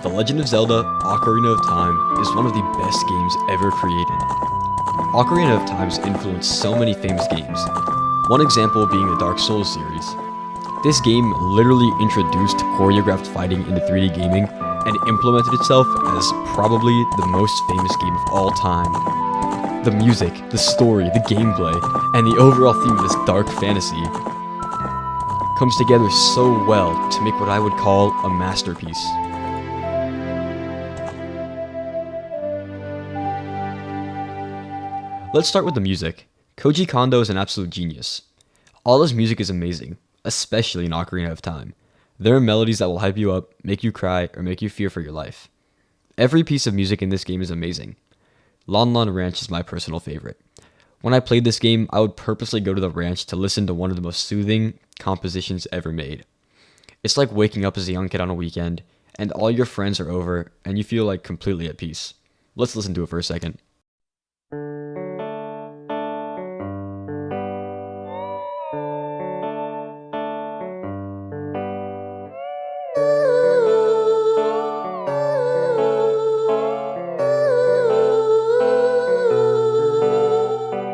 The Legend of Zelda: Ocarina of Time is one of the best games ever created. Ocarina of Time has influenced so many famous games, one example being the Dark Souls series. This game literally introduced choreographed fighting into 3D gaming and implemented itself as probably the most famous game of all time. The music, the story, the gameplay, and the overall theme of this dark fantasy comes together so well to make what I would call a masterpiece. Let's start with the music. Koji Kondo is an absolute genius. All his music is amazing, especially in Ocarina of Time. There are melodies that will hype you up, make you cry, or make you fear for your life. Every piece of music in this game is amazing. Lon Lon Ranch is my personal favorite. When I played this game, I would purposely go to the ranch to listen to one of the most soothing compositions ever made. It's like waking up as a young kid on a weekend, and all your friends are over, and you feel like completely at peace. Let's listen to it for a second.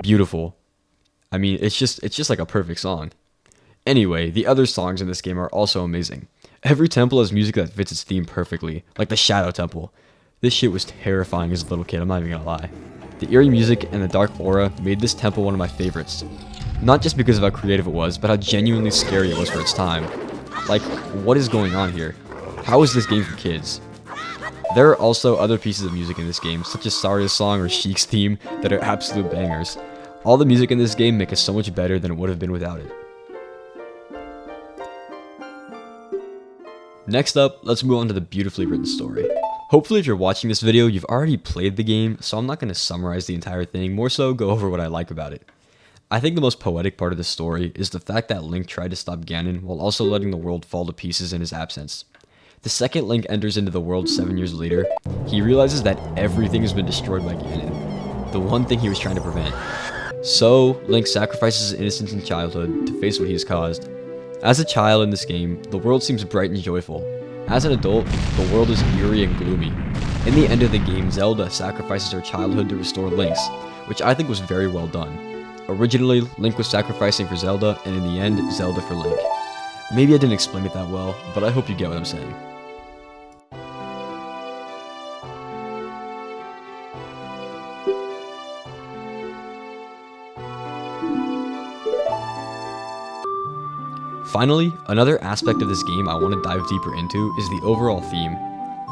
Beautiful. I mean, it's just like a perfect song. Anyway, the other songs in this game are also amazing. Every temple has music that fits its theme perfectly, like the Shadow Temple. This shit was terrifying as a little kid, I'm not even gonna lie. The eerie music and the dark aura made this temple one of my favorites. Not just because of how creative it was, but how genuinely scary it was for its time. Like, what is going on here? How is this game for kids? There are also other pieces of music in this game, such as Saria's song or Sheik's theme, that are absolute bangers. All the music in this game make it so much better than it would have been without it. Next up, let's move on to the beautifully written story. Hopefully if you're watching this video, you've already played the game, so I'm not going to summarize the entire thing, more so go over what I like about it. I think the most poetic part of the story is the fact that Link tried to stop Ganon while also letting the world fall to pieces in his absence. The second Link enters into the world 7 years later, he realizes that everything has been destroyed by Ganon, the one thing he was trying to prevent. So, Link sacrifices his innocence in childhood to face what he has caused. As a child in this game, the world seems bright and joyful. As an adult, the world is eerie and gloomy. In the end of the game, Zelda sacrifices her childhood to restore Link's, which I think was very well done. Originally, Link was sacrificing for Zelda, and in the end, Zelda for Link. Maybe I didn't explain it that well, but I hope you get what I'm saying. Finally, another aspect of this game I want to dive deeper into is the overall theme.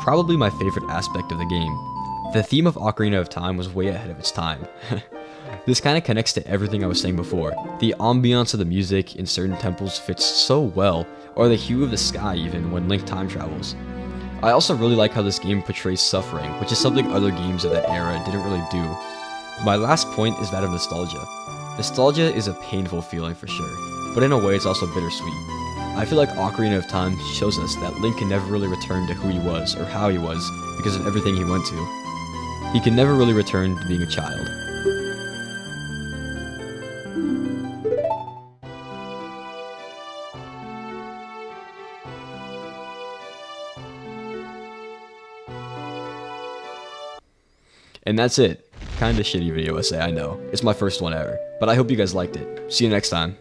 Probably my favorite aspect of the game. The theme of Ocarina of Time was way ahead of its time. This kind of connects to everything I was saying before. The ambiance of the music in certain temples fits so well, or the hue of the sky even when Link time travels. I also really like how this game portrays suffering, which is something other games of that era didn't really do. My last point is that of nostalgia. Nostalgia is a painful feeling for sure, but in a way it's also bittersweet. I feel like Ocarina of Time shows us that Link can never really return to who he was or how he was because of everything he went to. He can never really return to being a child. And that's it. Kinda shitty video essay, I know. It's my first one ever. But I hope you guys liked it. See you next time.